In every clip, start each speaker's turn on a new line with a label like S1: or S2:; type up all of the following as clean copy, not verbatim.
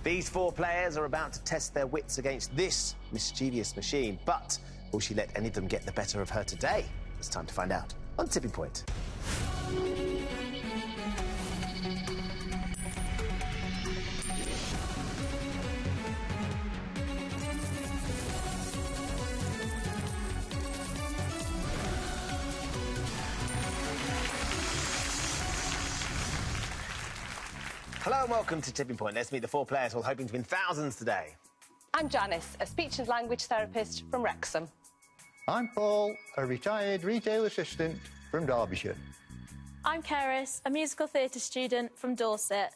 S1: These four players are about to test their wits against this mischievous machine, but will she let any of them get the better of her today? It's time to find out on Tipping Point. Hello and welcome to Tipping Point. Let's meet the four players all hoping to win thousands today.
S2: I'm Janice, a speech and language therapist from Wrexham.
S3: I'm Paul, a retired retail assistant from Derbyshire.
S4: I'm Keris, a musical theatre student from Dorset.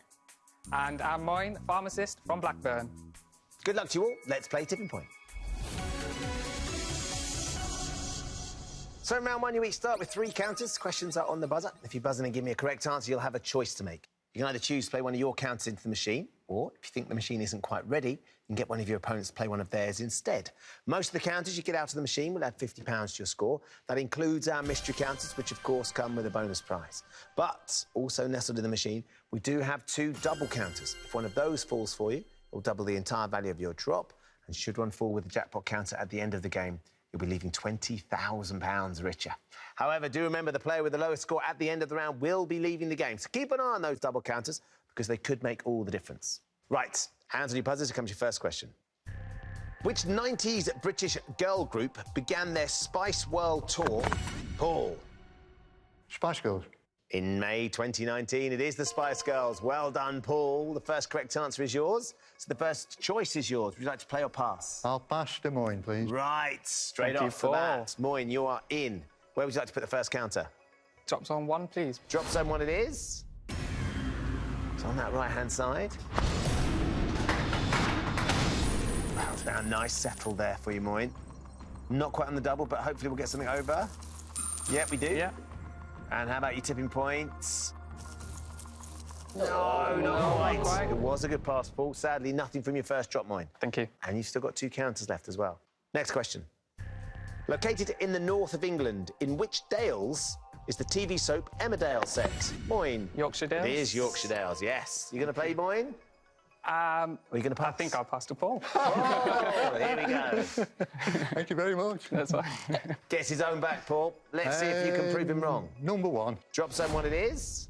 S5: And I'm Moyne, pharmacist from Blackburn.
S1: Good luck to you all. Let's play Tipping Point. So in round one, you each start with 3 counters. Questions are on the buzzer. If you buzz in and give me a correct answer, you'll have a choice to make. You can either choose to play one of your counters into the machine, or if you think the machine isn't quite ready, you can get one of your opponents to play one of theirs instead. Most of the counters you get out of the machine will add £50 to your score. That includes our mystery counters, which of course come with a bonus prize. But also nestled in the machine, we do have 2 double counters. If one of those falls for you, it will double the entire value of your drop. And should one fall with the jackpot counter at the end of the game, you'll be leaving £20,000 richer. However, do remember the player with the lowest score at the end of the round will be leaving the game. So keep an eye on those double counters because they could make all the difference. Right, hands on your buzzers, here comes your first question. Which 90s British girl group began their Spice World tour? Paul.
S3: Spice Girls.
S1: In May 2019, it is the Spice Girls. Well done, Paul. The first correct answer is yours. So the first choice is yours. Would you like to play or pass?
S3: I'll pass to Moyne, please.
S1: Right, straight
S5: Thank you,
S1: off for
S5: Paul.
S1: that. Moyne, you are in. Where would you like to put the first counter?
S5: Drop zone 1, please.
S1: Drop zone 1 it is. It's on that right-hand side. That's now a nice settle there for you, Moyne. Not quite on the double, but hopefully we'll get something over. Yep, we do.
S5: Yeah.
S1: And how about your tipping points? No, not quite.
S5: quite.
S1: It was a good pass, Paul. Sadly, nothing from your first drop, Moyne.
S5: Thank you.
S1: And you've still got 2 counters left as well. Next question. Located in the north of England, in which Dales is the TV soap Emmerdale set? Moyne.
S5: Yorkshire Dales?
S1: It is Yorkshire Dales, yes. You going to play, Moyne? Or are you going to pass?
S5: I think I'll pass to Paul.
S1: Oh, here we go.
S3: Thank you very much.
S5: That's fine.
S1: Gets his own back, Paul. Let's see if you can prove him wrong.
S3: Number 1.
S1: Drop zone 1 it is.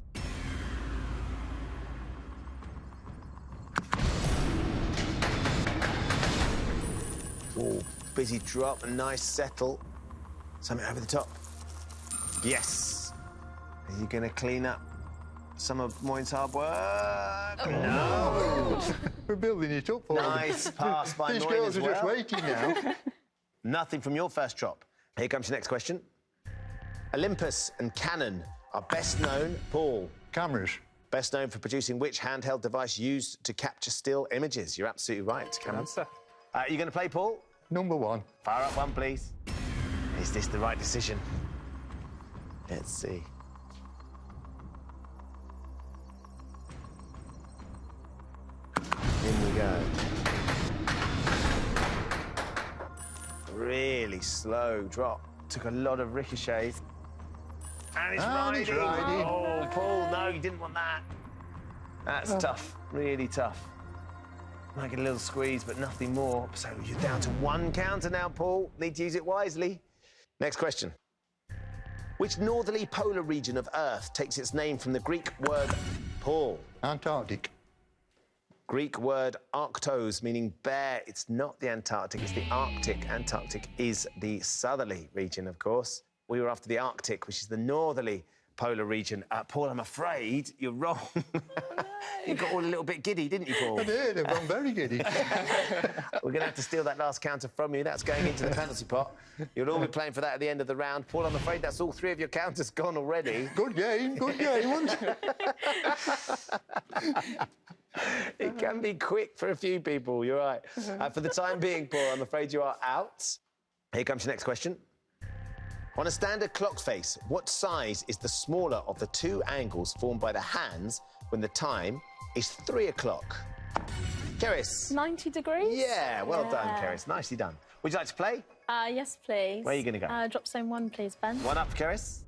S1: Oh, busy drop, a nice settle. Something over the top. Yes. Are you going to clean up some of Moyne's hard work? No.
S3: We're building it up for
S1: Nice pass by
S3: These
S1: Moyne
S3: girls
S1: as
S3: are just
S1: well.
S3: waiting now.
S1: Nothing from your first drop. Here comes your next question. Olympus and Canon are best known, Paul.
S3: Cameras.
S1: Best known for producing which handheld device used to capture still images? You're absolutely right, Cameron.
S5: Answer.
S1: You going to play, Paul?
S3: Number 1.
S1: Fire up 1, please. Is this the right decision? Let's see. In we go. Really slow drop. Took a lot of ricochets. And it's
S3: And it's riding.
S1: Oh, Paul, no, you didn't want that. That's tough, really tough. Might get a little squeeze, but nothing more. So you're down to 1 counter now, Paul. Need to use it wisely. Next question. Which northerly polar region of Earth takes its name from the Greek word Paul?
S3: Antarctic.
S1: Greek word arctos, meaning bear. It's not the Antarctic, it's the Arctic. Antarctic is the southerly region, of course. We were after the Arctic, which is the northerly polar region. Paul, I'm afraid you're wrong. You got all a little bit giddy, didn't you, Paul?
S3: I did. I've gone very giddy.
S1: We're going to have to steal that last counter from you. That's going into the penalty pot. You'll all be playing for that at the end of the round. Paul, I'm afraid that's all 3 of your counters gone already.
S3: Good game, wasn't it?
S1: It can be quick for a few people, you're right. For the time being, Paul, I'm afraid you are out. Here comes your next question. On a standard clock face, what size is the smaller of the 2 angles formed by the hands when the time is 3 o'clock? Keris.
S4: 90 degrees?
S1: Yeah, well done, Keris. Nicely done. Would you like to play?
S4: Yes, please.
S1: Where are you going to go?
S4: Drop zone 1, please, Ben.
S1: 1 up, Keris.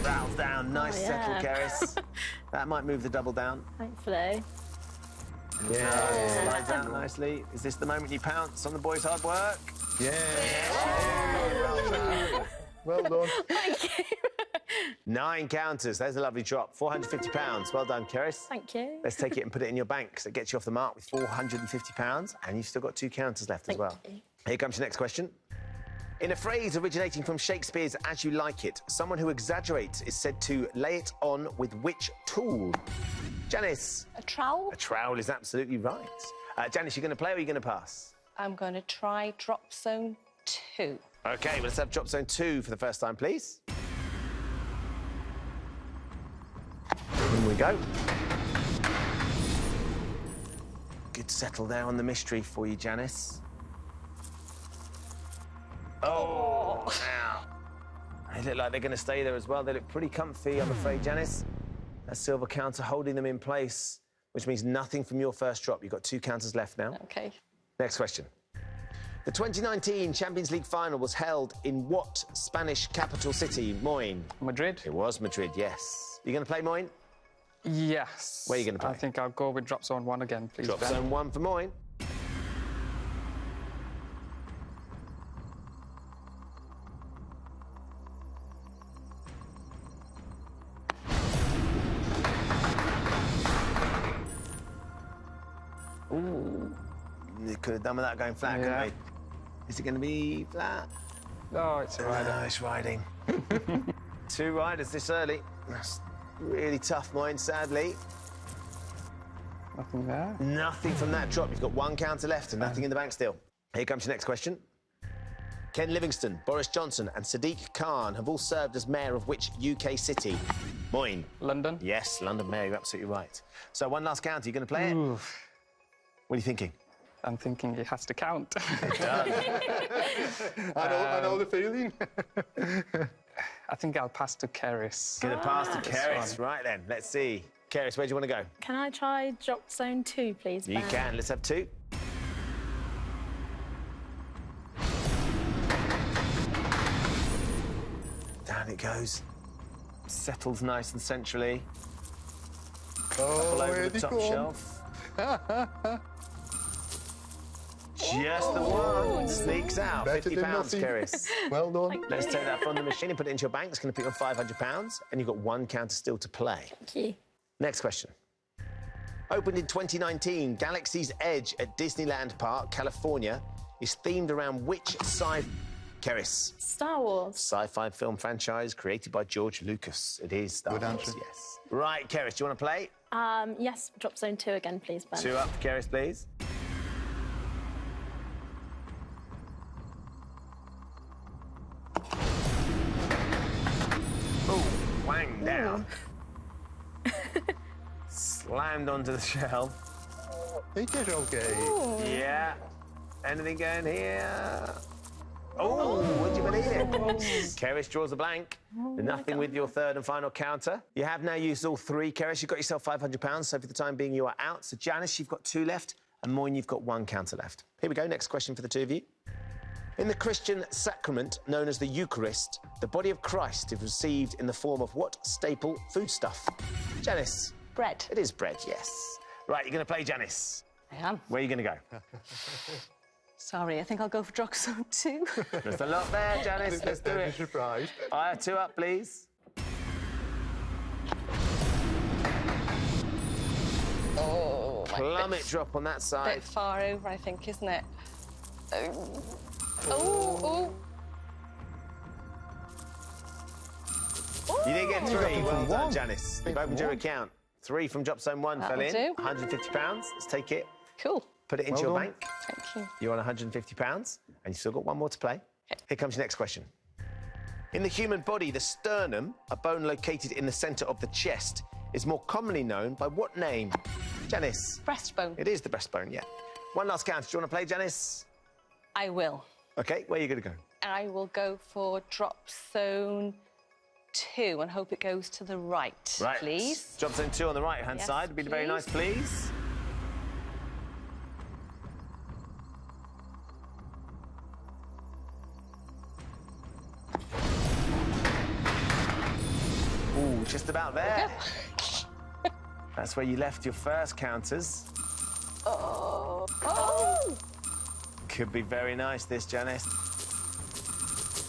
S1: Wow, settles down. Nice settle,
S4: yeah.
S1: Keris. That might move the double down.
S4: Thankfully.
S1: Yeah, slides out nicely. Is this the moment you pounce on the boys' hard work?
S3: Yeah. Well done.
S1: 9 counters. There's a lovely drop. £450. Well done, Keris.
S4: Thank you.
S1: Let's take it and put it in your bank, because it gets you off the mark with £450, and you've still got 2 counters left as well.
S4: you.
S1: Here comes your next question. In a phrase originating from Shakespeare's As You Like It, someone who exaggerates is said to lay it on with which tool? Janice.
S2: A trowel?
S1: A trowel is absolutely right. Janice, you going to play or are you going to pass?
S2: I'm going to try drop zone 2.
S1: OK, well, let's have drop zone 2 for the first time, please. In we go. Good settle there on the mystery for you, Janice. Oh, now. They look like they're going to stay there as well. They look pretty comfy, I'm afraid, Janice. That silver counter holding them in place, which means nothing from your first drop. You've got 2 counters left now.
S2: OK.
S1: Next question. The 2019 Champions League final was held in what Spanish capital city? Moyne.
S5: Madrid?
S1: It was Madrid, yes. You going to play Moyne?
S5: Yes.
S1: Where are you gonna play?
S5: I think I'll go with drop zone 1 again, please.
S1: Drop
S5: Ben.
S1: zone 1 for Moyne. Ooh. You could have done without going flat, couldn't
S5: Yeah.
S1: we? Is it going to be flat?
S5: Oh, it's a rider.
S1: No, it's riding. 2 riders this early. That's really tough, Moyne, sadly.
S5: Nothing there.
S1: Nothing from that drop. You've got 1 counter left and nothing in the bank still. Here comes your next question. Ken Livingstone, Boris Johnson and Sadiq Khan have all served as mayor of which UK city? Moyne.
S5: London?
S1: Yes, London mayor, you're absolutely right. So 1 last counter, you going to play it?
S5: Oof.
S1: What are you thinking?
S5: I'm thinking it has to count.
S3: I know the feeling.
S5: I think I'll pass to Keris.
S1: Going to pass to
S5: This
S1: Keris.
S5: one.
S1: Right then, let's see. Keris, where do you want to go?
S4: Can I try drop zone 2, please,
S1: You
S4: Ben?
S1: can. Let's have 2. Down it goes. Settles nice and centrally.
S3: Oh,
S1: All over
S3: where'd
S1: the
S3: he
S1: top
S3: come?
S1: shelf. Just the one. Sneaks out.
S3: Better than
S1: £50,
S3: nothing.
S1: Keris.
S3: Well done.
S1: Let's take that from the machine and put it into your bank. It's going to put you on £500, and you've got 1 counter still to play.
S4: Thank you.
S1: Next question. Opened in 2019, Galaxy's Edge at Disneyland Park, California, is themed around which Keris?
S4: Star Wars.
S1: Sci-fi film franchise created by George Lucas. It is Star
S3: Good
S1: Wars,
S3: answer.
S1: yes. Right, Keris, do you want to play?
S4: Yes, drop zone 2 again, please, Ben.
S1: 2 up for Keris, please. Oh, wang down. Slammed onto the shelf.
S3: It is okay.
S1: Yeah. Anything going here? Oh, would you believe it? Keris draws a blank. Nothing with your 3rd and final counter. You have now used all 3, Keris. You've got yourself £500, so for the time being, you are out. So, Janice, you've got 2 left, and Moyne, you've got 1 counter left. Here we go. Next question for the 2 of you. In the Christian sacrament known as the Eucharist, the body of Christ is received in the form of what staple foodstuff? Janice.
S2: Bread.
S1: It is bread, yes. Right, you're going to play, Janice.
S2: I am.
S1: Where are you going to go?
S2: Sorry, I think I'll go for drop zone 2.
S1: There's a lot there, Janice. Let's do
S3: Don't be
S1: it.
S3: surprised.
S1: Fire 2 up, please.
S2: Oh,
S1: Plummet drop on that
S2: a
S1: side.
S2: bit far over, I think, isn't it? Oh.
S1: You did get 3.
S3: opened
S1: Well
S3: from
S1: done,
S3: 1.
S1: Janice. You've opened your account. 3 from drop zone 1 fell
S2: That'll
S1: in.
S2: do.
S1: £150. Let's take it,
S2: Cool.
S1: put it into
S3: Well
S1: your
S3: done.
S1: bank.
S2: Thank you.
S1: You're on £150, and you've still got 1 more to play. Here comes your next question. In the human body, the sternum, a bone located in the centre of the chest, is more commonly known by what name? Janice.
S2: Breastbone.
S1: It is the breastbone, yeah. 1 last count. Do you want to play, Janice?
S2: I will.
S1: OK, where are you going to go?
S2: I will go for drop zone 2 and hope it goes to the right,
S1: Right.
S2: please.
S1: Drop zone 2 on the right-hand
S2: Yes,
S1: side. Would be very nice, please. Ooh, Oh, just about there. That's where you left your first counters.
S2: Oh. Oh.
S1: Could be very nice, this, Janice.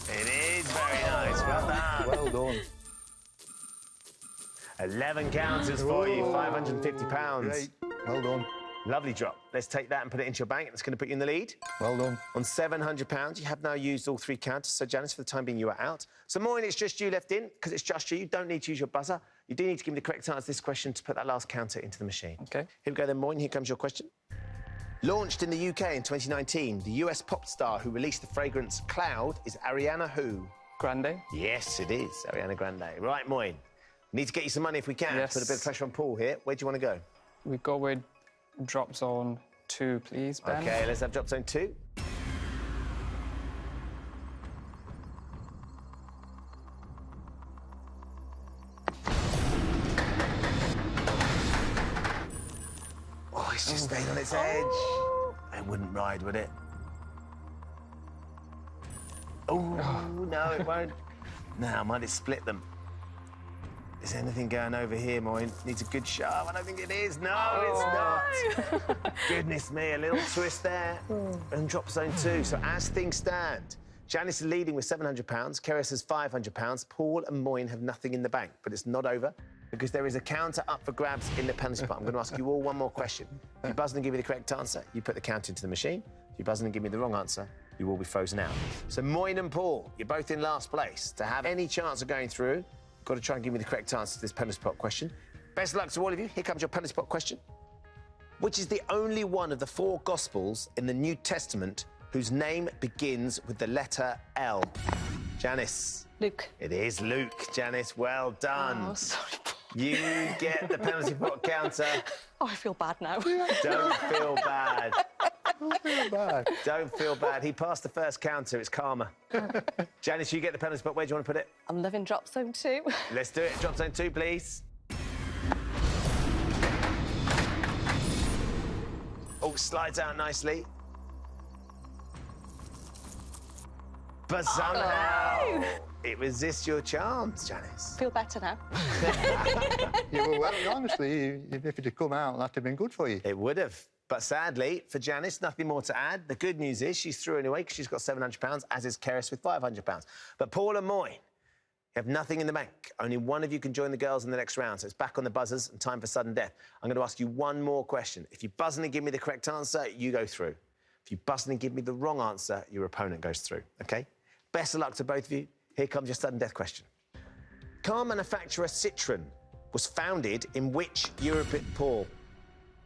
S1: It is very nice. Well done.
S3: Well done.
S1: 11 counters for you, £550.
S3: Great. Well done.
S1: Lovely drop. Let's take that and put it into your bank. That's going to put you in the lead.
S3: Well done.
S1: On £700, you have now used all 3 counters. So, Janice, for the time being, you are out. So, Moin, it's just you left in. Because it's just you, you don't need to use your buzzer. You do need to give me the correct answer to this question to put that last counter into the machine.
S5: OK.
S1: Here we go then, Moin. Here comes your question. Launched in the UK in 2019, the US pop star who released the fragrance Cloud is Ariana who?
S5: Grande.
S1: Yes, it is, Ariana Grande. Right, Moin. Need to get you some money if we can.
S5: Yes.
S1: Put a bit of pressure on Paul here. Where do you want to go?
S5: We go with drop zone 2, please, Ben.
S1: OK, let's have drop zone 2. Oh, it's just staying on its edge. It wouldn't ride, would it? Oh, no, it won't. Now, might it split them? Is anything going over here, Moin? Needs a good shove. I don't think it is. No, it's not. Goodness me, a little twist there. And drop zone 2. So as things stand, Janice is leading with £700. Keris has £500. Paul and Moin have nothing in the bank. But it's not over, because there is a counter up for grabs in the penalty spot. I'm going to ask you all one more question. If you buzz in and give me the correct answer, you put the counter into the machine. If you buzz in and give me the wrong answer, you will be frozen out. So Moin and Paul, you're both in last place. To have any chance of going through, got to try and give me the correct answer to this penalty spot question. Best of luck to all of you. Here comes your penalty spot question. Which is the only one of the 4 Gospels in the New Testament whose name begins with the letter L? Janice.
S2: Luke.
S1: It is Luke, Janice. Well done.
S2: Oh, sorry.
S1: You get the penalty spot counter.
S2: Oh, I feel bad now.
S1: Don't feel bad.
S3: Don't feel bad.
S1: Don't feel bad. He passed the first counter. It's karma. Janice, you get the penalty spot. Where do you want to put it?
S2: I'm living drop zone 2.
S1: Let's do it. Drop zone 2, please. Oh, slides out nicely. But somehow it resists your charms, Janice.
S2: Feel better now.
S3: Yeah, well, honestly, if it had come out, that'd have been good for you.
S1: It would have. But sadly, for Janice, nothing more to add. The good news is she's through anyway because she's got £700, as is Keris with £500. But Paul and Moin, you have nothing in the bank. Only one of you can join the girls in the next round, so it's back on the buzzers and time for sudden death. I'm going to ask you one more question. If you buzz in and give me the correct answer, you go through. If you buzz in and give me the wrong answer, your opponent goes through, OK? Best of luck to both of you. Here comes your sudden death question. Car manufacturer Citroën was founded in which European... Paul?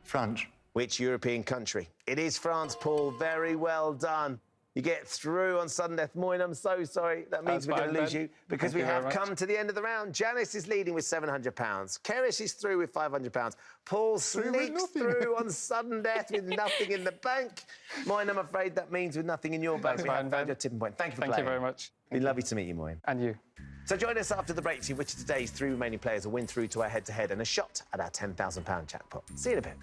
S3: France.
S1: Which European country? It is France, Paul. Very well done. You get through on sudden death. Moin, I'm so sorry. That means we're going to lose you because we have come to the end of the round. Janice is leading with £700. Keris is through with £500. Paul sneaks through on sudden death with nothing in the bank. Moin, I'm afraid that means with nothing in your bank. We have found your tipping point. Thank you for playing.
S5: Thank you very much.
S1: It'd be lovely to meet you, Moin.
S5: And you.
S1: So join us after the break to see which of today's 3 remaining players will win through to our head-to-head and a shot at our £10,000 jackpot. See you in a bit.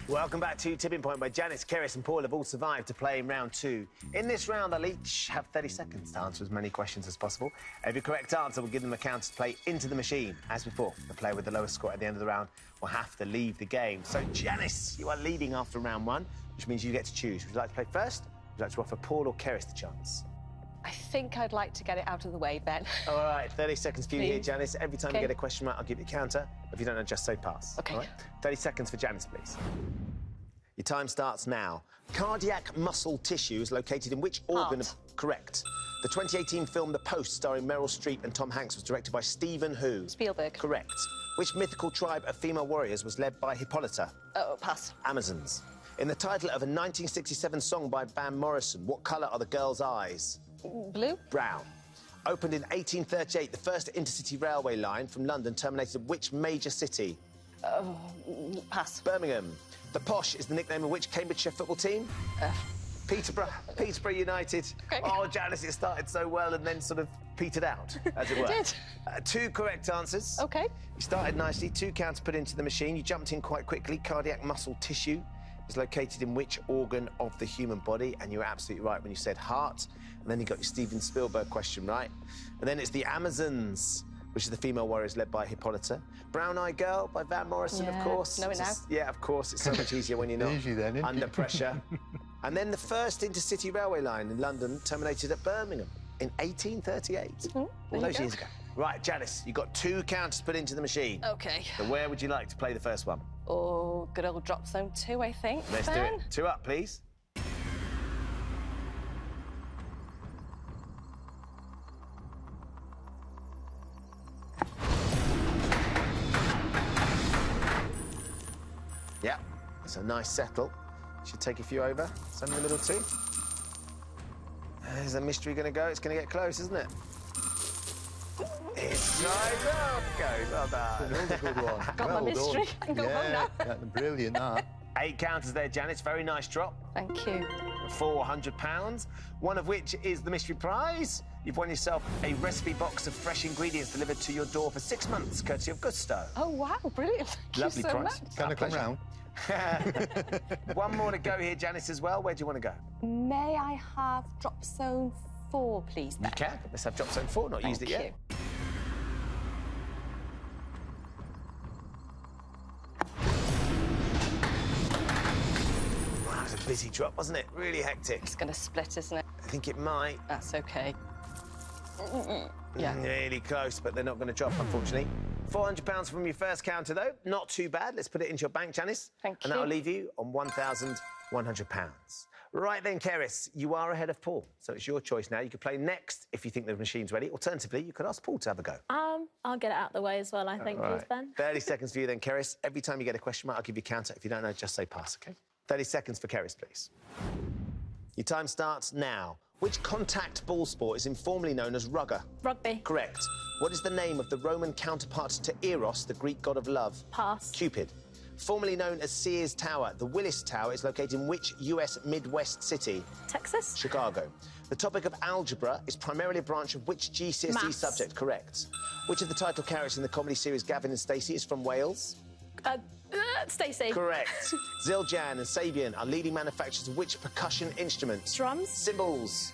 S1: Welcome back to Tipping Point, where Janice, Keris and Paul have all survived to play in round 2. In this round, they'll each have 30 seconds to answer as many questions as possible. Every correct answer will give them a counter to play into the machine. As before, the player with the lowest score at the end of the round will have to leave the game. So, Janice, you are leading after round 1, which means you get to choose. Would you like to play first? Would you like to offer Paul or Keris the chance?
S2: I think I'd like to get it out of the way, Ben.
S1: All right, 30 seconds for you here,
S2: Please.
S1: Janice. Every time you get a question right, I'll give you a counter. If you don't know, just say pass.
S2: OK.
S1: All right? 30 seconds for Janice, please. Your time starts now. Cardiac muscle tissue is located in which organ?
S2: Heart.
S1: Correct. The 2018 film The Post, starring Meryl Streep and Tom Hanks, was directed by Stephen who?
S2: Spielberg.
S1: Correct. Which mythical tribe of female warriors was led by Hippolyta?
S2: Oh, pass.
S1: Amazons. In the title of a 1967 song by Van Morrison, what colour are the girls' eyes?
S2: Blue.
S1: Brown. Opened in 1838, the first intercity railway line from London terminated which major city?
S2: Pass.
S1: Birmingham. The Posh is the nickname of which Cambridgeshire football team? Peterborough United.
S2: Okay.
S1: Oh, Janice, it started so well and then sort of petered out, as it were.
S2: did.
S1: 2 correct answers.
S2: OK.
S1: You started nicely. 2 counts put into the machine. You jumped in quite quickly. Cardiac muscle tissue is located in which organ of the human body? And you were absolutely right when you said heart. And then you got your Steven Spielberg question right. And then it's the Amazons, which is the female warriors led by Hippolyta. Brown Eye Girl by Van Morrison, of
S2: Yeah,
S1: course.
S2: know it now.
S1: Yeah, of course. It's so much easier when you're not
S3: Easy then, isn't
S1: under
S3: it?
S1: pressure. And then the first intercity railway line in London terminated at Birmingham in 1838. All
S2: you
S1: those
S2: go.
S1: years ago. Right, Janice, you've got 2 counters put into the machine.
S2: OK.
S1: So where would you like to play the first one?
S2: Oh, good old drop zone 2, I think.
S1: Let's do
S2: Ben?
S1: it. 2 up, please. Yeah, it's a nice settle. Should take a few over. Some in the middle too. There's a mystery going to go. It's going to get close, isn't it? It's right up goes. Well done.
S3: Another good one.
S2: Got my mystery. I can go home now.
S3: Yeah, brilliant, that.
S1: 8 counters there, Janice. Very nice drop.
S2: Thank you.
S1: £400, one of which is the mystery prize. You've won yourself a recipe box of fresh ingredients delivered to your door for 6 months, courtesy of Gusto.
S2: Oh, wow, brilliant. Thank
S1: Lovely
S2: you so
S1: price.
S2: much.
S3: Can
S1: Our
S3: I come
S1: pleasure.
S3: round?
S1: One more to go here, Janice, as well. Where do you want to go?
S2: May I have drop zone 4, please, Ben?
S1: You can. Let's have drop zone 4. Not used it
S2: Thank
S1: yet.
S2: you.
S1: Wow, it was a busy drop, wasn't it? Really hectic.
S2: It's going to split, isn't it?
S1: I think it might.
S2: That's OK. Yeah.
S1: Really close, but they're not going to drop, unfortunately. £400 from your first counter, though. Not too bad. Let's put it into your bank, Janice.
S2: Thank
S1: And
S2: you.
S1: that'll leave you on £1,100. Right then, Keris, you are ahead of Paul, so it's your choice now. You could play next if you think the machine's ready. Alternatively, you could ask Paul to have a go.
S4: I'll get it out of the way as well, I think, please, Ben.
S1: 30 seconds for you then, Keris. Every time you get a question mark, I'll give you a counter. If you don't know, just say pass, OK? 30 seconds for Keris, please. Your time starts now. Which contact ball sport is informally known as rugger?
S4: Rugby.
S1: Correct. What is the name of the Roman counterpart to Eros, the Greek god of love?
S4: Pass.
S1: Cupid. Formerly known as Sears Tower, the Willis Tower is located in which US Midwest city?
S4: Texas.
S1: Chicago. The topic of algebra is primarily a branch of which GCSE
S4: Maths.
S1: subject? Correct. Which of the title characters in the comedy series Gavin and Stacey is from Wales?
S4: Stacey.
S1: Correct. Zildjian and Sabian are leading manufacturers of which percussion instruments?
S4: Drums.
S1: Cymbals.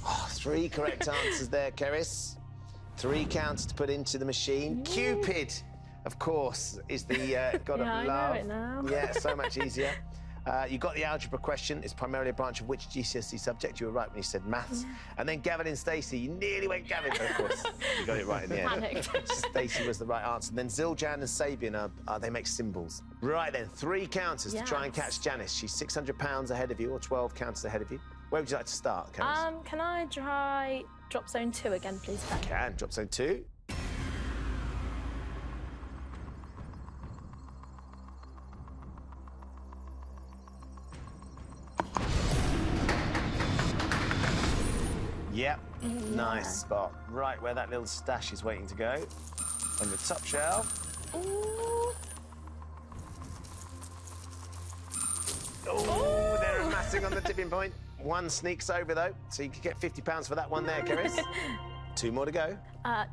S1: Oh, 3 correct answers there, Keris. 3 counts to put into the machine. Cupid, of course, is the god
S4: Yeah, I
S1: of
S4: know
S1: love.
S4: it now.
S1: Yeah, so much easier. You got the algebra question. It's primarily a branch of which GCSE subject? You were right when you said maths. And then Gavin and Stacey. You nearly went Gavin, but of course, you got it right in the end.
S4: Panicked.
S1: Stacey was the right answer. And then Zildjian and Sabian, they make cymbals. Right then, 3 counters to try and catch
S4: Yes.
S1: Janice. She's £600 ahead of you, or 12 counters ahead of you. Where would you like to start, Keris?
S4: Can I try drop zone 2 again, please, Ben?
S1: Can. Drop zone 2. Yep. Nice spot. Right where that little stash is waiting to go. On the top shelf.
S4: Ooh.
S1: Oh, they're amassing on the tipping point. 1 sneaks over, though, so you could get £50 for that one there, Keris. 2 more to go.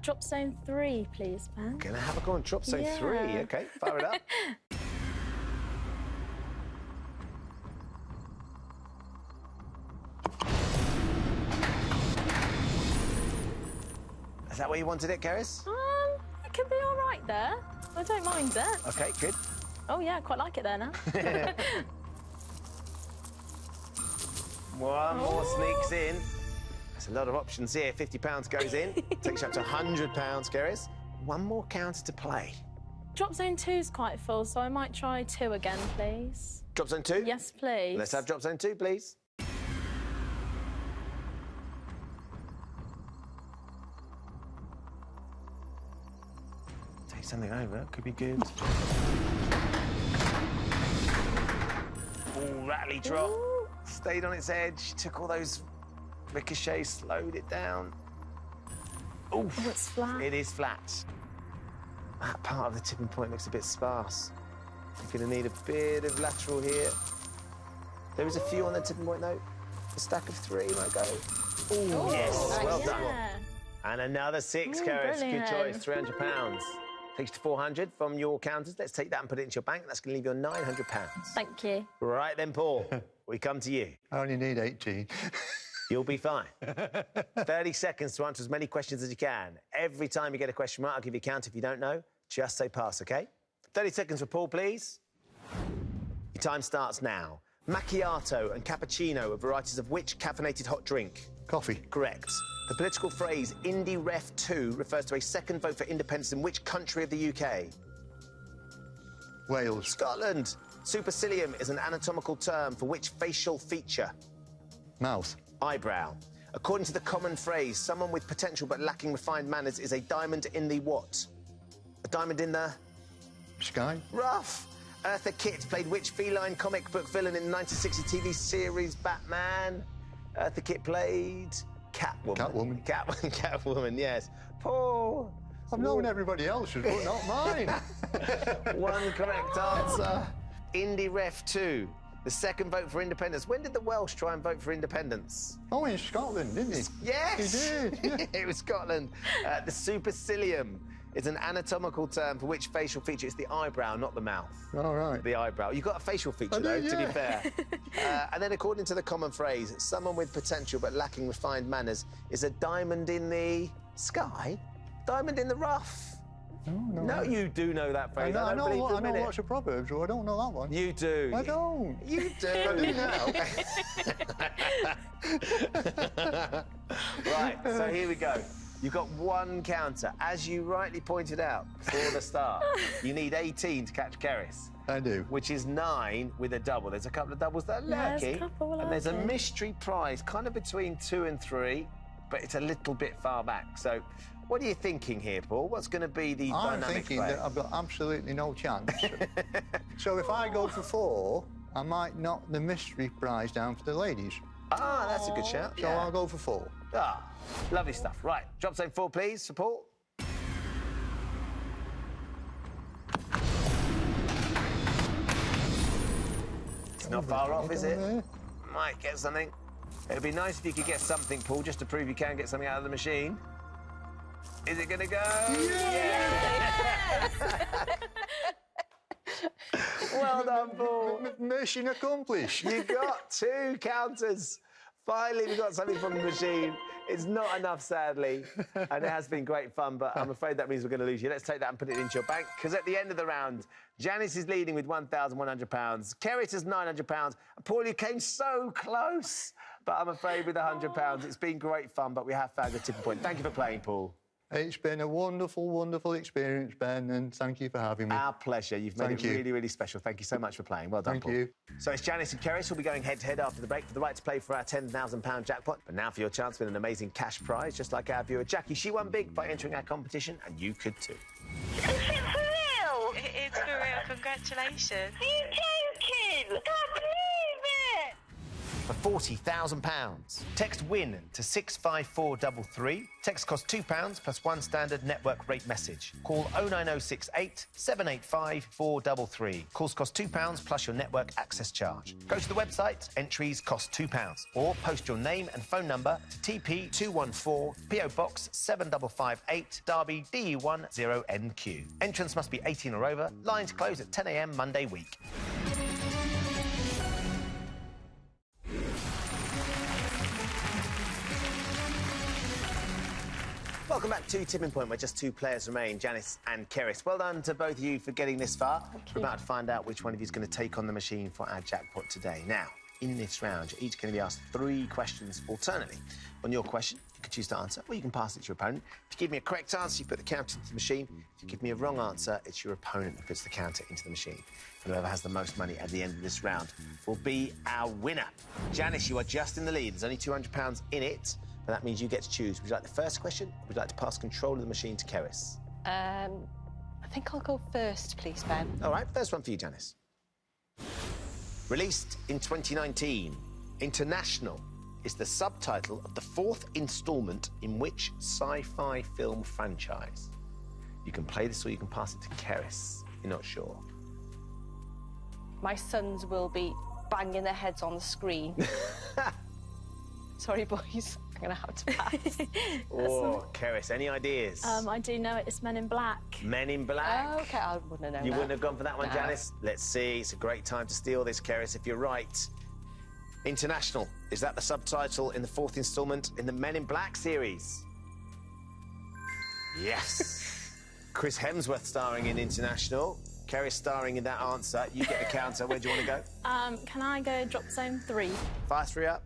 S4: Drop zone 3, please, Ben.
S1: Gonna have a go on drop zone 3.
S4: Yeah.
S1: OK, fire it up. Is that where you wanted it, Keris?
S4: It could be all right there. I don't mind it.
S1: OK, good.
S4: Oh, yeah, I quite like it there now.
S1: One more sneaks in. There's a lot of options here. £50 goes in. Takes you up to £100, Keris. 1 more counter to play.
S4: Drop zone 2's quite full, so I might try 2 again, please.
S1: Drop zone 2?
S4: Yes, please.
S1: Let's have drop zone 2, please. Take something over. Could be good. Oh, rattly drop.
S4: Ooh.
S1: Stayed on its edge. Took all those ricochets, slowed it down. Oof.
S4: Oh, it's flat.
S1: It is flat. That part of the tipping point looks a bit sparse. You're going to need a bit of lateral here. There is a few on the tipping point, though. A stack of 3 might go. Oh, yes.
S2: nice.
S1: Well done.
S4: Yeah.
S1: And another 6, Keris. Good choice. £300. Takes you to 400 from your counters. Let's take that and put it into your bank. That's going to leave you on £900.
S4: Thank you.
S1: Right then, Paul, we come to you.
S3: I only need 18.
S1: You'll be fine. 30 seconds to answer as many questions as you can. Every time you get a question right, I'll give you a count. If you don't know, just say pass, OK? 30 seconds for Paul, please. Your time starts now. Macchiato and cappuccino are varieties of which caffeinated hot drink?
S3: Coffee.
S1: Correct. The political phrase Indy Ref 2 refers to a second vote for independence in which country of the UK?
S3: Wales.
S1: Scotland. Supercilium is an anatomical term for which facial feature?
S3: Mouth.
S1: Eyebrow. According to the common phrase, someone with potential but lacking refined manners is a diamond in the what? A diamond in the...
S3: Sky.
S1: Rough. Eartha Kitt played which feline comic book villain in the 1960 TV series Batman? Eartha Kitt played... Catwoman.
S3: Catwoman.
S1: Catwoman, yes. Paul.
S3: I've known everybody else's, but not mine.
S1: One correct answer. Indy Ref 2. The second vote for independence. When did the Welsh try and vote for independence?
S3: Oh, in Scotland, didn't he?
S1: Yes!
S3: He did, yeah.
S1: It was Scotland. The supercilium is an anatomical term for which facial feature? It's the eyebrow, not the mouth.
S3: All right.
S1: The eyebrow. You've got a facial feature,
S3: I do,
S1: though, to be
S3: yeah.
S1: fair. And then according to the common phrase, someone with potential but lacking refined manners is a diamond in the sky? Diamond in the rough? No, you do know that phrase.
S3: I know
S1: believe
S3: lots of proverbs, but I don't know that one.
S1: You do.
S3: I don't.
S1: You do.
S3: I do now.
S1: Right, so here we go. You've got one counter. As you rightly pointed out before the start, you need 18 to catch Keris.
S3: I do.
S1: Which is 9 with a double. There's a couple of doubles that are
S4: There's a
S1: lurky.
S4: couple
S1: And there's a
S4: lurky.
S1: mystery prize, kind of between 2 and 3, but it's a little bit far back. So what are you thinking here, Paul? What's going to be the
S3: I'm
S1: dynamic
S3: thinking
S1: play?
S3: that I've got absolutely no chance. So if I go for 4, I might knock the mystery prize down for the ladies.
S1: Ah, that's a good shout.
S3: So I'll go for 4.
S1: Ah, lovely stuff. Right, drop zone 4, please, for Paul. It's not far off, is it? Might get something. It'd be nice if you could get something, Paul, just to prove you can get something out of the machine. Is it going to go? Yes! Well done, Paul.
S3: Mission accomplished.
S1: You got 2 counters. Finally, we got something from the machine. It's not enough, sadly, and it has been great fun, but I'm afraid that means we're going to lose you. Let's take that and put it into your bank, because at the end of the round, Janice is leading with £1,100, Keris has £900, and Paul, you came so close, but I'm afraid with £100. It's been great fun, but we have found a tipping point. Thank you for playing, Paul.
S3: It's been a wonderful, wonderful experience, Ben, and thank you for having me.
S1: Our pleasure. You've made
S3: Thank
S1: it
S3: you.
S1: really, really special. Thank you so much for playing. Well done,
S3: Thank
S1: Paul.
S3: you.
S1: So it's Janice and Keris who'll be going head-to-head after the break for the right to play for our £10,000 jackpot. But now for your chance to win an amazing cash prize, just like our viewer Jackie. She won big by entering our competition, and you could too.
S6: Is it for real?
S7: It is for real. Congratulations.
S6: Are you joking? I can't believe it!
S1: For £40,000. Text WIN to 65433. Text costs £2 plus 1 standard network rate message. Call 09068 785 433. Calls cost £2 plus your network access charge. Go to the website, entries cost £2. Or post your name and phone number to TP214 PO Box 7558 Derby DU10NQ. Entrance must be 18 or over. Lines close at 10 a.m. Monday week. Welcome back to Tipping Point, where just 2 players remain, Janice and Keris. Well done to both of you for getting this far. We're about to find out which one of you is going to take on the machine for our jackpot today. Now, in this round, you're each going to be asked 3 questions alternately. On your question, you can choose to answer, or you can pass it to your opponent. If you give me a correct answer, you put the counter into the machine. If you give me a wrong answer, it's your opponent who puts the counter into the machine. And whoever has the most money at the end of this round will be our winner. Janice, you are just in the lead. There's only £200 in it. And that means you get to choose. Would you like the first question, or would you like to pass control of the machine to Keris?
S2: I think I'll go first, please, Ben.
S1: All right, first one for you, Janice. Released in 2019, International is the subtitle of the 4th instalment in which sci-fi film franchise? You can play this or you can pass it to Keris. You're not sure.
S2: My sons will be banging their heads on the screen. Sorry, boys. I'm going to have to pass.
S1: Oh, Keris, any ideas?
S4: I do know it. It's Men in Black.
S1: Men in Black.
S2: Oh, okay, I wouldn't have known
S1: You
S2: that.
S1: wouldn't have gone for that one,
S2: No.
S1: Janice? Let's see. It's a great time to steal this, Keris, if you're right. International. Is that the subtitle in the 4th instalment in the Men in Black series? Yes. Chris Hemsworth starring in International. Keris starring in that answer. You get the counter. Where do you want to go?
S4: Can I go drop zone 3?
S1: Fire 3 up.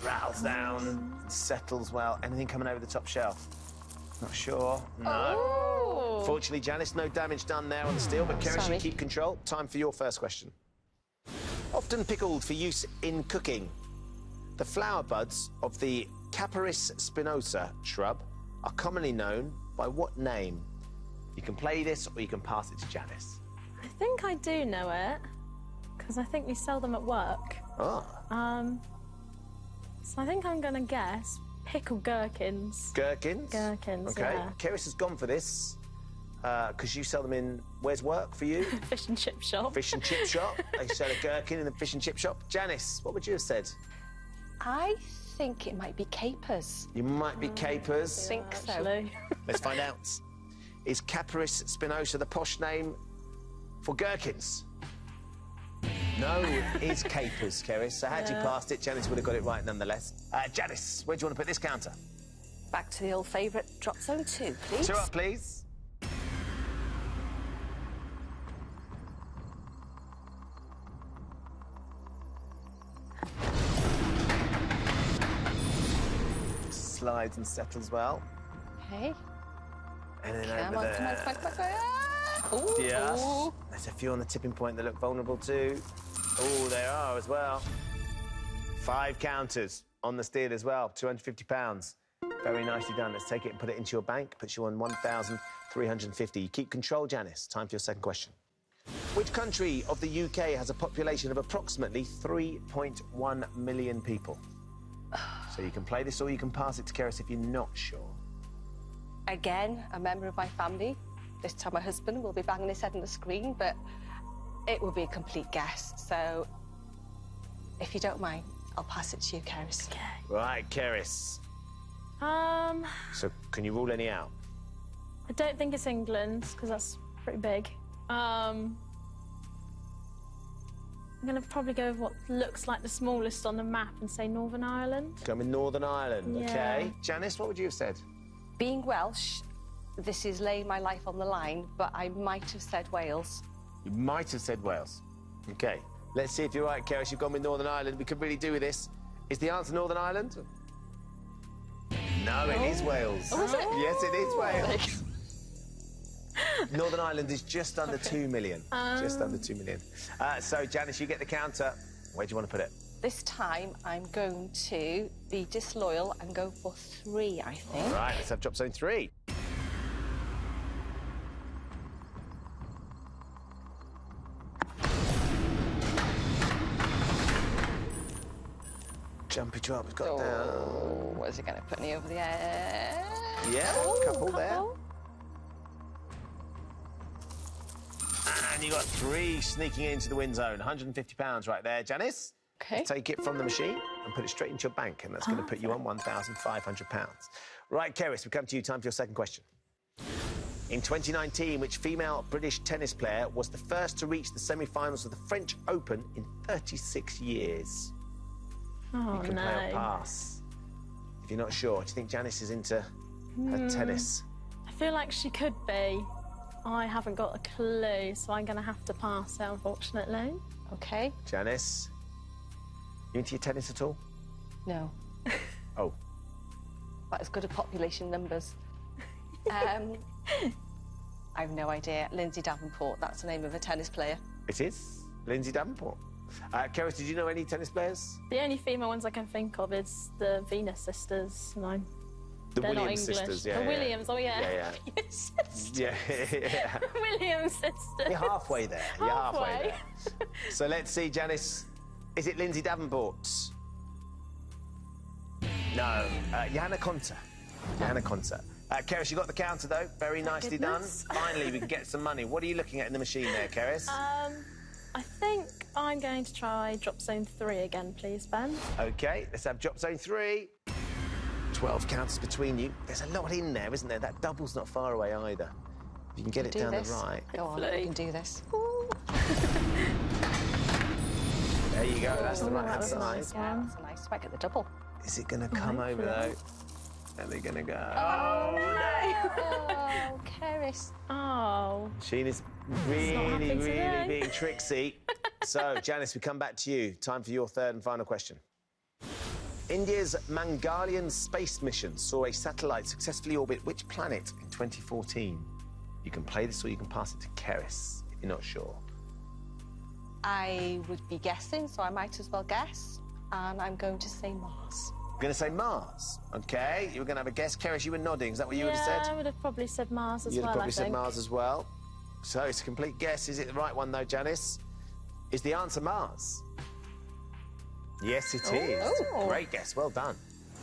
S1: Rattles down, settles well. Anything coming over the top shelf? Not sure. No.
S2: Oh.
S1: Fortunately, Janice, no damage done there on the steel, but Keris, you
S2: Sorry.
S1: keep control. Time for your first question. Often pickled for use in cooking, the flower buds of the Capparis spinosa shrub are commonly known by what name? You can play this or you can pass it to Janice.
S4: I think I do know it, because I think we sell them at work.
S1: Oh.
S4: So I think I'm going to guess pickled gherkins.
S1: Gherkins?
S4: Gherkins,
S1: OK.
S4: yeah.
S1: Keris has gone for this because you sell them in... Where's work for you?
S4: Fish and chip shop.
S1: Fish and chip shop. They sell a gherkin in the fish and chip shop. Janice, what would you have said?
S2: I think it might be capers.
S1: You might be capers.
S2: I think so.
S4: Actually.
S1: Let's find out. Is Capparis spinosa the posh name for gherkins? No, it is capers, Keris. So had you passed it, Janice would have got it right nonetheless. Janice, where do you want to put this counter?
S2: Back to the old favourite, drop zone 2, please.
S1: 2 up, please. Slides and settles well.
S2: Okay.
S1: And then
S2: Come
S1: over
S2: on, come on,
S1: there.
S2: come on, come on, come on. Ooh.
S1: Yes.
S2: Ooh.
S1: There's a few on the tipping point that look vulnerable too. Oh, they are as well. 5 counters on the steal as well, £250. Very nicely done. Let's take it and put it into your bank. Puts you on 1,350. You keep control, Janice. Time for your second question. Which country of the UK has a population of approximately 3.1 million people? So you can play this or you can pass it to Keris if you're not sure.
S2: Again, a member of my family. This time my husband will be banging his head on the screen, but it will be a complete guess. So, if you don't mind, I'll pass it to you, Keris.
S4: Okay.
S1: Right, Keris.
S4: I
S1: So can you rule any out?
S4: don't think it's England, because that's pretty big. I'm going to probably go with what looks like the smallest on the map and say Northern Ireland.
S1: Going with Northern Ireland,
S4: Yeah.
S1: OK. Janice, what would you have said?
S2: Being Welsh, this is laying my life on the line, but I might have said Wales.
S1: You might have said Wales. OK. Let's see if you're right, Keris. You've gone with Northern Ireland. We could really do with this. Is the answer Northern Ireland? No, it is Wales.
S2: Oh, is it?
S1: Yes, it is Wales. Northern Ireland is just under 2 million. Just under 2 million. So, Janice, you get the counter. Where do you want to put it?
S2: This time, I'm going to be disloyal and go for 3, I think.
S1: All right, let's have drop zone 3. Jumpy drop, it's got down.
S2: Oh, where's it going to put me over the edge?
S1: Yeah, couple there. And you got 3 sneaking into the win zone. £150 right there, Janice.
S2: Okay.
S1: Take it from the machine and put it straight into your bank, and that's going to put you on £1,500. Right, Keris, we come to you. Time for your second question. In 2019, which female British tennis player was the first to reach the semi-finals of the French Open in 36 years?
S4: Oh,
S1: You can play or
S4: no.
S1: pass. If you're not sure, do you think Janice is into her tennis?
S4: I feel like she could be. I haven't got a clue, so I'm going to have to pass it, unfortunately.
S2: Okay.
S1: Janice, you into your tennis at all?
S2: No.
S1: Oh,
S2: About as good a population numbers. I've no idea. Lindsay Davenport, that's the name of a tennis player.
S1: it is Lindsay Davenport. Keris, did you know any tennis players?
S4: The only female ones I can think of is the Venus sisters, and
S1: The
S4: they're not
S1: Williams
S4: English.
S1: sisters, yeah.
S4: The Williams, oh yeah.
S1: Yeah,
S4: Venus sisters.
S1: yeah. Yeah.
S4: Williams sisters.
S1: You're halfway there. You're halfway
S4: Halfway.
S1: there. So let's see, Janice. Is it Lindsay Davenport? No. Johanna Konta. Rihanna concert. Keris, you got the counter, though. Very nicely done.
S4: goodness.
S1: Finally, we can get some money. What are you looking at in the machine there, Keris?
S4: I think I'm going to try drop zone 3 again, please, Ben.
S1: OK, let's have drop zone 3. 12 counters between you. There's a lot in there, isn't there? That double's not far away either. If you can get it
S2: Do
S1: down
S2: this.
S1: the right.
S2: Go on,
S4: Hopefully.
S2: you can do this.
S1: There you go. That's the
S4: Ooh,
S1: right-hand
S4: that was a
S1: side.
S4: nice
S2: Yeah,
S4: one.
S2: that's nice. Might get the double.
S1: Is it going to come over, though? Are they going to go?
S2: Oh, Keris.
S4: Oh,
S1: Machine is
S4: not
S1: really,
S4: happening
S1: really
S4: today.
S1: being tricksy. So, Janice, we come back to you. Time for your third and final question. India's Mangalyaan space mission saw a satellite successfully orbit which planet in 2014? You can play this or you can pass it to Keris if you're not sure.
S2: I would be guessing, so I might as well guess. And I'm going to say Mars.
S1: You're going to say Mars, OK? You were going to have a guess. Keris, you were nodding. Is that what you would have
S4: yeah,
S1: said?
S4: I would have probably said Mars as
S1: You'd have
S4: well,
S1: probably
S4: I
S1: said
S4: think.
S1: Mars as well. So it's a complete guess. Is it the right one, though, Janice? Is the answer Mars? Yes, it is.
S2: Oh.
S1: Great guess. Well done.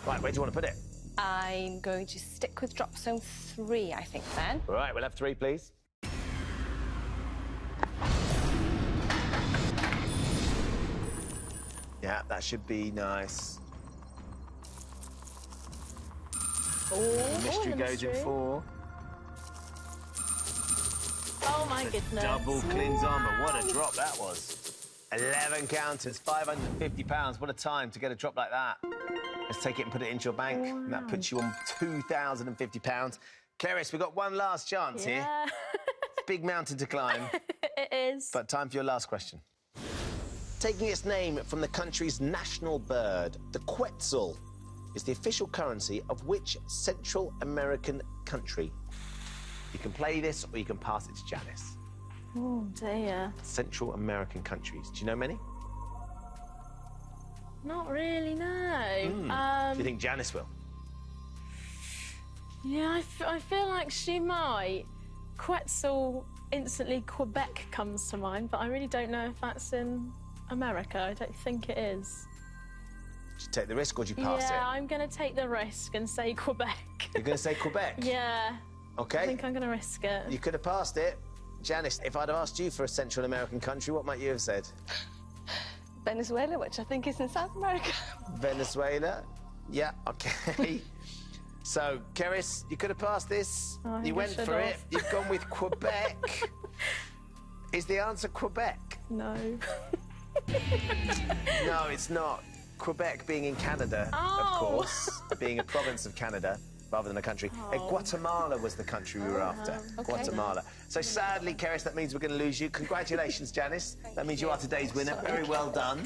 S1: Right, where do you want to put it?
S2: I'm going to stick with drop zone 3, I think, then.
S1: All right, we'll have 3, please. Yeah, that should be nice. Mystery
S4: the
S1: goes in
S4: mystery.
S1: 4.
S4: Oh, my goodness.
S1: Double cleans armour. What a drop that was. 11 counters, £550. What a time to get a drop like that. Let's take it and put it into your bank. And that puts you on £2,050. Keris, we've got one last chance here.
S4: Yeah,
S1: Big mountain to climb.
S4: it is.
S1: But time for your last question. Taking its name from the country's national bird, the Quetzal is the official currency of which Central American country? You can play this or you can pass it to Janice.
S4: Oh, dear.
S1: Central American countries. Do you know many?
S4: Not really, no.
S1: Do you think Janice will?
S4: Yeah, I feel like she might. Quetzal, instantly Quebec comes to mind, but I really don't know if that's in America. I don't think it is.
S1: Do you take the risk or do you pass
S4: Yeah,
S1: it?
S4: I'm going to take the risk and say Quebec.
S1: You're going to say Quebec?
S4: Yeah, I
S1: OK.
S4: think I'm going to risk it.
S1: You could have passed it. Janice, if I'd have asked you for a Central American country, what might you have said?
S2: Venezuela, which I think is in South America.
S1: Venezuela? Yeah, OK. So, Keris, you could have passed this.
S4: Oh, I
S1: You
S4: think I
S1: went
S4: should
S1: for
S4: have.
S1: it. You've gone with Quebec. Is the answer Quebec?
S4: No.
S1: No, it's not. Quebec being in Canada, of
S4: Oh.
S1: course, being a province of Canada rather than a country. Guatemala was the country we were after.
S2: okay.
S1: Guatemala. So sadly, Keris, that means we're going to lose you. Congratulations, Janice. That means you are today's winner. Very well done.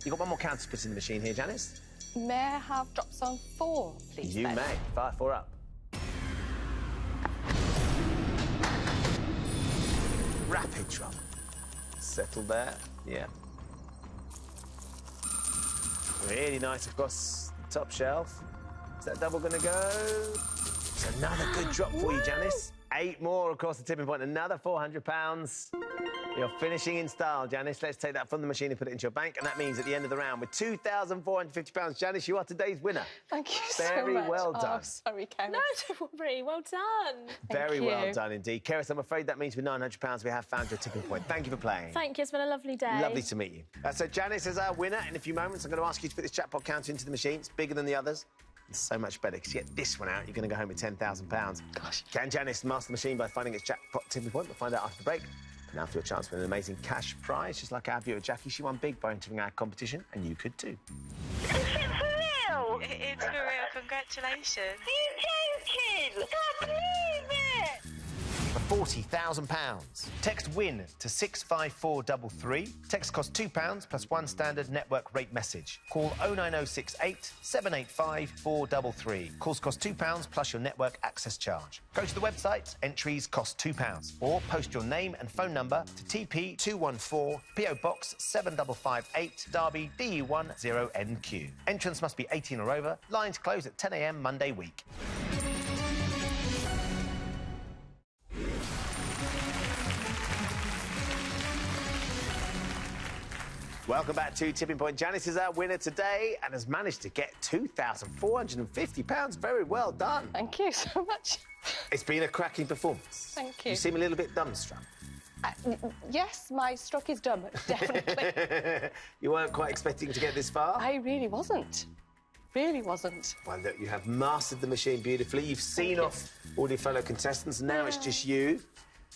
S1: You've got one more counter to put in the machine here, Janice.
S2: May I have drop zone 4, please?
S1: You
S2: Ben?
S1: may. 4 up. Rapid drop. Settle there. Yeah. Really nice across the top shelf. Is that double going to go? It's another good drop for you, Janice. 8 more across the tipping point. Another £400. You're finishing in style, Janice. Let's take that from the machine and put it into your bank. And that means at the end of the round, with £2,450, Janice, you are today's winner.
S2: Thank you
S1: Very
S2: so much.
S1: well done.
S2: Oh, sorry, Keris.
S4: No, don't worry. Well done.
S1: Very well
S2: you.
S1: done indeed. Keris, I'm afraid that means with £900 we have found your tipping point. Thank you for playing.
S4: Thank you. It's been a lovely day.
S1: Lovely to meet you. So Janice is our winner. In a few moments, I'm going to ask you to put this jackpot counter into the machine. It's bigger than the others. It's so much better because you get this one out, you're going to go home with £10,000.
S2: Gosh.
S1: Can Janice master the machine by finding its jackpot tipping point? We'll find out after the break. And now for your chance to win an amazing cash prize. Just like our viewer Jackie, she won big by entering our competition, and you could too.
S6: Is it for real?
S7: It's for real. Congratulations.
S6: You're joking! I can't believe it!
S1: For £40,000. Text WIN to 65433. Text costs £2 plus one standard network rate message. Call 09068 785 433. Calls cost £2 plus your network access charge. Go to the website, entries cost £2. Or post your name and phone number to TP214 PO Box 7558 Derby DU10NQ. Entrance must be 18 or over. Lines close at 10 a.m. Monday week. Welcome back to Tipping Point. Janice is our winner today and has managed to get £2,450. Very well done.
S2: Thank you so much.
S1: It's been a cracking performance.
S2: Thank you.
S1: You seem a little bit dumbstruck.
S2: Yes, my stroke is dumb, definitely.
S1: You weren't quite expecting to get this far?
S2: I really wasn't. Really wasn't.
S1: Well, look, you have mastered the machine beautifully. You've seen off all your fellow contestants. Now it's just you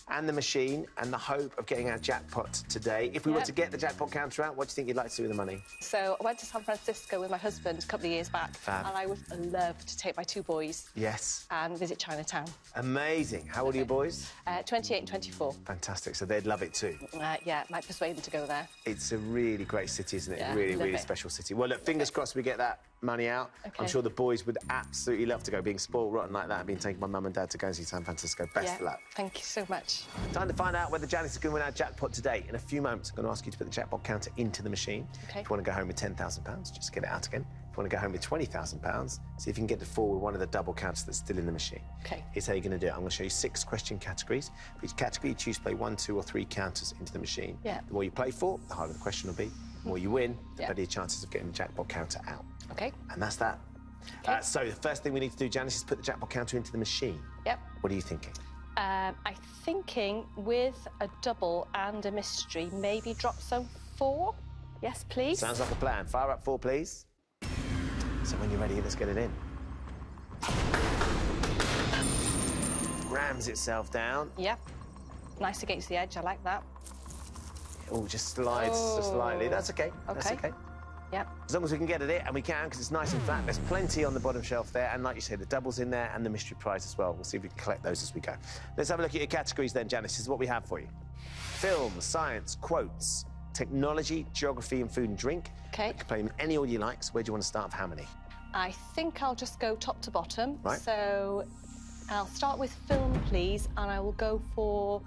S1: and the machine and the hope of getting our jackpot today. If we were to get the jackpot counter out, what do you think you'd like to do with the money?
S2: So I went to San Francisco with my husband a couple of years back.
S1: Fab.
S2: And I would love to take my 2 boys
S1: Yes.
S2: and visit Chinatown.
S1: Amazing. How old are your boys?
S2: 28 and 24.
S1: Fantastic. So they'd love it too.
S2: Yeah, might persuade them to go there.
S1: It's a really great city, isn't it?
S2: Yeah,
S1: really,
S2: love
S1: really
S2: it.
S1: special city. Well, look, fingers crossed we get that money out.
S2: Okay.
S1: I'm sure the boys would absolutely love to go, being spoiled rotten like that and being taken by mum and dad to go and see San Francisco. Best of luck.
S2: Thank you so much.
S1: Time to find out whether Janice is going to win our jackpot today. In a few moments, I'm going to ask you to put the jackpot counter into the machine.
S2: Okay.
S1: If you want to go home with £10,000, just get it out again. If you want to go home with £20,000, see if you can get to 4 with one of the double counters that's still in the machine.
S2: Okay.
S1: Here's how you're going to do it. I'm going to show you 6 question categories. For each category, you choose to play 1, 2 or 3 counters into the machine.
S2: Yeah.
S1: The more you play for, the harder the question will be. The more you win, the
S2: Yeah.
S1: better your chances of getting the jackpot counter out.
S2: OK.
S1: And that's that.
S2: Okay.
S1: So the first thing we need to do, Janice, is put the jackpot counter into the machine.
S2: Yep.
S1: What are you thinking?
S2: I'm thinking with a double and a mystery, maybe drop zone 4. Yes, please.
S1: Sounds like a plan. Fire up 4, please. So when you're ready, let's get it in. Rams itself down.
S2: Yep. Nice against the edge. I like that.
S1: Oh, just slides just slightly. That's okay. That's
S2: Okay.
S1: okay.
S2: Yep.
S1: As long as we can get it in, and we can, because it's nice and flat. There's plenty on the bottom shelf there, and like you say, the doubles in there and the mystery prize as well. We'll see if we can collect those as we go. Let's have a look at your categories then, Janice. This is what we have for you. Film, science, quotes, technology, geography and food and drink.
S2: Okay.
S1: You can play them in any order you like, so where do you want to start with how many?
S2: I think I'll just go top to bottom.
S1: Right.
S2: So I'll start with film, please, and I will go for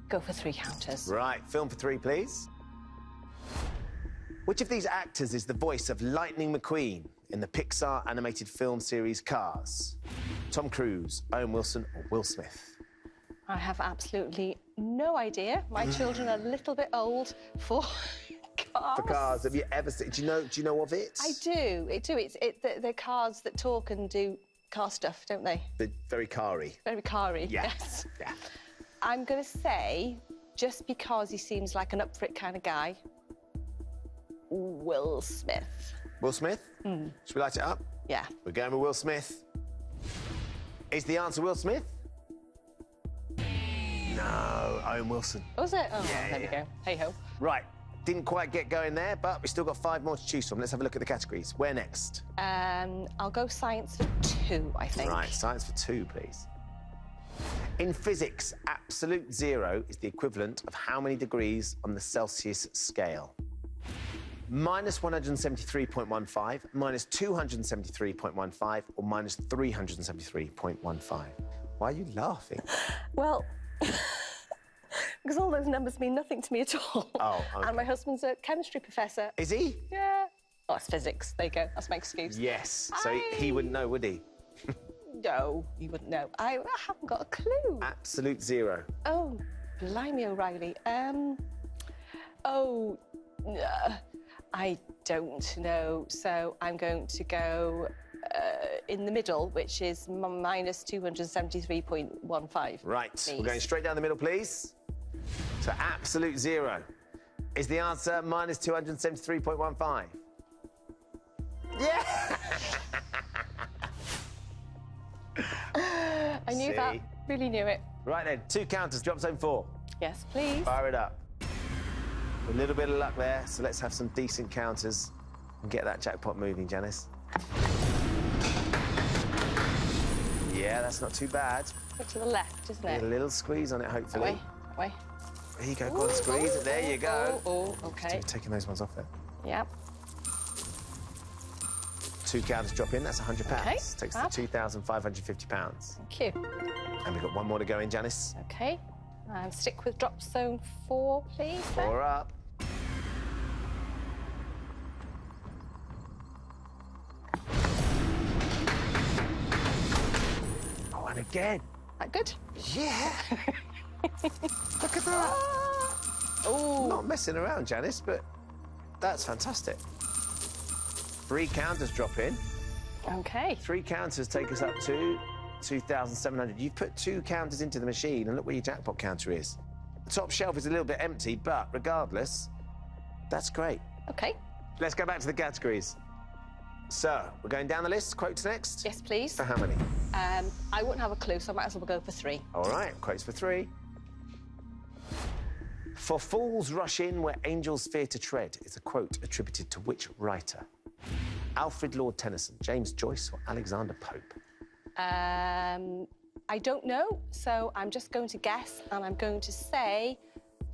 S2: 3 counters.
S1: Right, film for 3, please. Which of these actors is the voice of Lightning McQueen in the Pixar animated film series Cars? Tom Cruise, Owen Wilson or Will Smith?
S2: I have absolutely no idea. My children are a little bit old for cars.
S1: For Cars, have you ever seen... Do you know of it?
S2: I do. They're cars that talk and do car stuff, don't they?
S1: They're very car-y.
S2: Very car-y,
S1: Yeah.
S2: yes.
S1: Yeah.
S2: I'm going to say, just because he seems like an up-for-it kind of guy, Will Smith.
S1: Will Smith? Should we light it up?
S2: Yeah.
S1: We're going with Will Smith. Is the answer Will Smith? No, Owen Wilson.
S2: Was it? Oh,
S1: Yeah,
S2: there we
S1: yeah.
S2: go. Hey-ho.
S1: Right, didn't quite get going there, but we've still got 5 more to choose from. Let's have a look at the categories. Where next?
S2: I'll go science for 2, I think.
S1: Right, science for 2, please. In physics, absolute zero is the equivalent of how many degrees on the Celsius scale? Minus 173.15, minus 273.15, or minus 373.15? Why are you laughing?
S2: Well, because all those numbers mean nothing to me at all.
S1: Oh, okay.
S2: And my husband's a chemistry professor.
S1: Is he?
S2: Yeah. Oh, it's physics. There you go. That's my excuse.
S1: Yes. So he wouldn't know, would he?
S2: No, you wouldn't know. I haven't got a clue.
S1: Absolute zero.
S2: Oh, blimey, O'Reilly. I don't know. So I'm going to go in the middle, which is minus 273.15.
S1: Right.
S2: Please.
S1: We're going straight down the middle, please. So absolute zero. Is the answer minus 273.15? Yeah!
S2: I knew that.
S1: See?
S2: Really knew it.
S1: Right then, 2 counters, drop zone 4.
S2: Yes, please.
S1: Fire it up. A little bit of luck there, so let's have some decent counters and get that jackpot moving, Janice. Yeah, that's not too bad.
S2: Go to the left, isn't
S1: Get
S2: it?
S1: a little squeeze on it, hopefully.
S2: Away.
S1: There you go, go on, squeeze it. There you go.
S2: Oh, okay.
S1: Taking those ones off there.
S2: Yep.
S1: 2 counters drop in, that's £100.
S2: Okay,
S1: Takes
S2: fab.
S1: to £2,550.
S2: Thank you.
S1: And we've got 1 more to go in, Janice.
S2: Okay. And stick with drop zone 4, please. then.
S1: 4 up. Oh, and again.
S2: That good?
S1: Yeah. Look at that.
S2: Oh,
S1: Not messing around, Janice, but That's fantastic. 3 counters drop in.
S2: OK.
S1: 3 counters take us up to 2,700. You've put 2 counters into the machine, and look where your jackpot counter is. The top shelf is a little bit empty, but regardless, that's great.
S2: OK.
S1: Let's go back to the categories. So, we're going down the list. Quotes next?
S2: Yes, please.
S1: For how many?
S2: I wouldn't have a clue, so I might as well go for 3.
S1: All right, quotes for 3. For fools rush in where angels fear to tread is a quote attributed to which writer? Alfred Lord Tennyson, James Joyce, or Alexander Pope?
S2: I don't know, so I'm just going to guess, and I'm going to say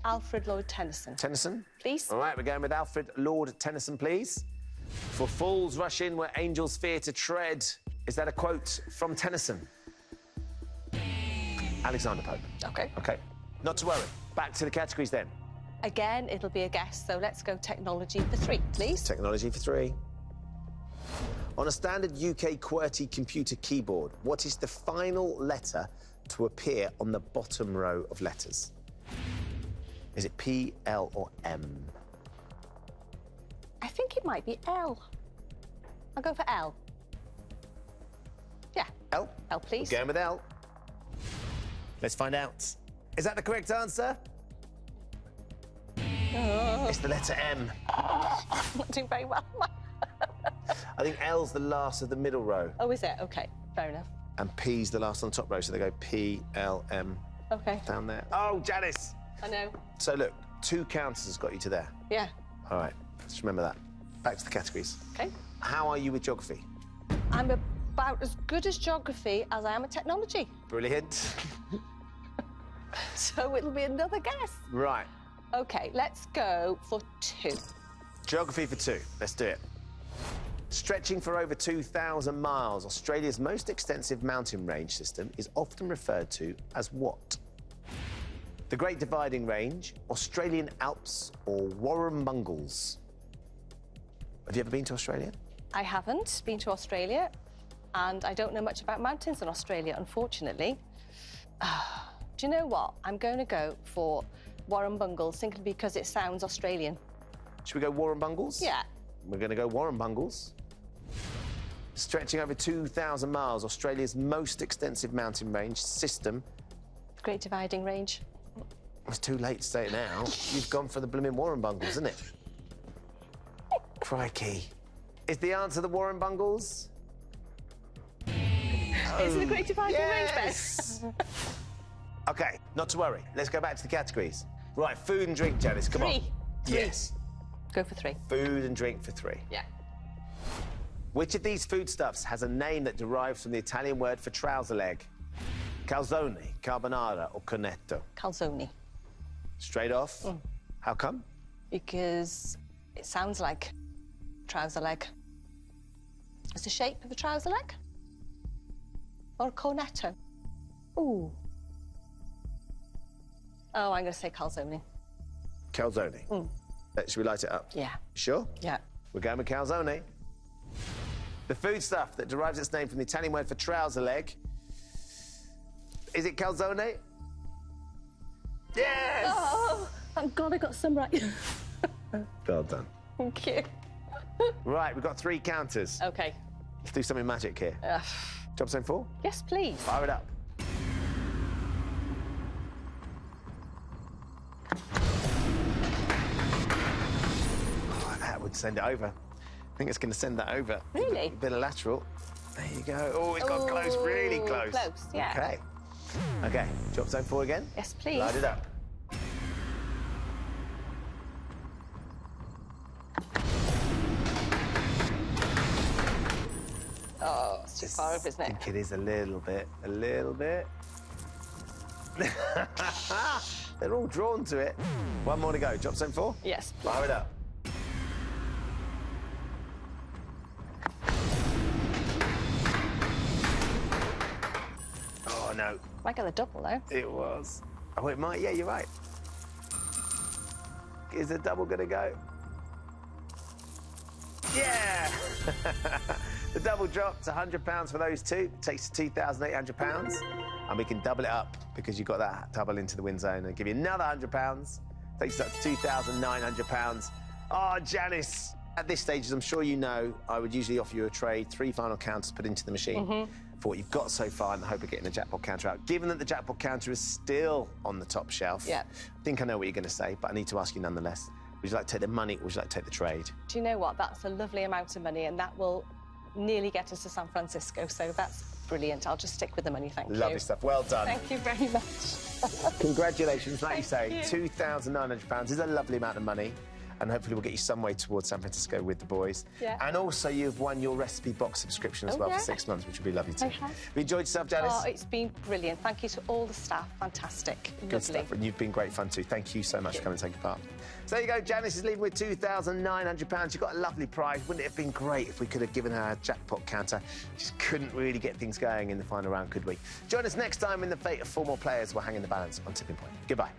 S2: Alfred Lord Tennyson.
S1: Tennyson?
S2: Please.
S1: All right, we're going with Alfred Lord Tennyson, please. For fools rush in where angels fear to tread. Is that a quote from Tennyson? Alexander Pope.
S2: OK.
S1: OK, not to worry. Back to the categories then.
S2: Again, it'll be a guess, so let's go technology for 3, please.
S1: Technology for 3. On a standard UK QWERTY computer keyboard, what is the final letter to appear on the bottom row of letters? Is it P, L, or M?
S2: I think it might be L. I'll go for L. Yeah.
S1: L?
S2: L, please.
S1: We're going with L. Let's find out. Is that the correct answer?
S2: Oh.
S1: It's the letter M.
S2: I'm not doing very well.
S1: I think L's the last of the middle row,
S2: Oh, is it? OK, fair enough.
S1: and P's the last on the top row, so they go P, L, M
S2: OK.
S1: down there. Oh, Janice!
S2: I know.
S1: So look, 2 counters has got you to there.
S2: Yeah.
S1: All right, just remember that. Back to the categories.
S2: OK.
S1: How are you with geography?
S2: I'm about as good as geography as I am at technology.
S1: Brilliant.
S2: So it'll be another guess.
S1: Right,
S2: OK, let's go for 2.
S1: geography for 2. Let's do it. Stretching for over 2,000 miles, Australia's most extensive mountain range system is often referred to as what? The Great Dividing Range, Australian Alps, or Warrumbungles? Have you ever been to Australia?
S2: I haven't been to Australia, and I don't know much about mountains in Australia, unfortunately. Do you know what? I'm going to go for Warrumbungles, simply because it sounds Australian.
S1: Should we go Warrumbungles?
S2: Yeah.
S1: We're going to go Warrumbungles. Stretching over 2,000 miles, Australia's most extensive mountain range system.
S2: Great Dividing Range.
S1: It's too late to say it now. You've gone for the blooming Warrumbungles, isn't it? Crikey. Is the answer the Warrumbungles?
S2: Is it the Great Dividing Range,
S1: Yes!
S2: Ben?
S1: OK, not to worry. Let's go back to the categories. Right, food and drink, Janice, come on.
S2: 3.
S1: Yes.
S2: Go for 3.
S1: Food and drink for 3.
S2: Yeah.
S1: Which of these foodstuffs has a name that derives from the Italian word for trouser leg? Calzone, carbonara, or cornetto?
S2: Calzone.
S1: Straight off. How come?
S2: Because it sounds like trouser leg. It's the shape of a trouser leg? Or a cornetto? Ooh. Oh, I'm going to say calzone.
S1: Calzone. Should we light it up?
S2: Yeah.
S1: Sure?
S2: Yeah.
S1: We're going with calzone. The foodstuff that derives its name from the Italian word for trouser leg. Is it calzone? Yes!
S2: Oh, thank God I got some right.
S1: Well done.
S2: Thank you.
S1: Right, we've got 3 counters.
S2: OK.
S1: Let's do something magic here. Job zone 4?
S2: Yes, please.
S1: Fire it up. Oh, that would send it over. I think it's going to send that over.
S2: Really?
S1: A bit of lateral. There you go. Oh, it's got close, really
S2: Ooh,
S1: close.
S2: close, yeah.
S1: OK. OK, job zone 4 again.
S2: Yes, please.
S1: Light it up.
S2: Oh, it's too far over, isn't
S1: I
S2: it?
S1: think it is a little bit. A little bit. They're all drawn to it. One more to go. Job zone 4?
S2: Yes, please.
S1: Fire it up. Oh, no.
S2: Might get the double, though.
S1: It was. Oh, it might. Yeah, you're right. Is the double going to go? Yeah! The double drops, £100 for those 2. Takes to £2,800. And we can double it up because you've got that double into the win zone and give you another £100. Takes us up to £2,900. Oh, Janice. At this stage, as I'm sure you know, I would usually offer you a trade, 3 final counters put into the machine for what you've got so far in the hope of getting the jackpot counter out. Given that the jackpot counter is still on the top shelf, I think I know what you're going to say, but I need to ask you nonetheless. Would you like to take the money or would you like to take the trade?
S2: Do you know what? That's a lovely amount of money, and that will nearly get us to San Francisco, so that's brilliant. I'll just stick with the money, thank you.
S1: Lovely stuff. Well done.
S2: Thank you very much.
S1: Congratulations. Like you
S2: Thank
S1: say,
S2: you.
S1: £2,900 is a lovely amount of money. And hopefully we'll get you some way towards San Francisco with the boys.
S2: Yeah.
S1: And also you've won your recipe box subscription as well for 6 months, which would be lovely too.
S2: I have.
S1: Have you enjoyed yourself, Janice?
S2: Oh, it's been brilliant. Thank you to all the staff. Fantastic.
S1: Good
S2: Lovely.
S1: stuff. And you've been great fun too. Thank you so much for coming and taking part. So there you go. Janice is leaving with £2,900. You've got a lovely prize. Wouldn't it have been great if we could have given her a jackpot counter? Just couldn't really get things going in the final round, could we? Join us next time when the fate of 4 more players will hang in the balance on Tipping Point. Goodbye.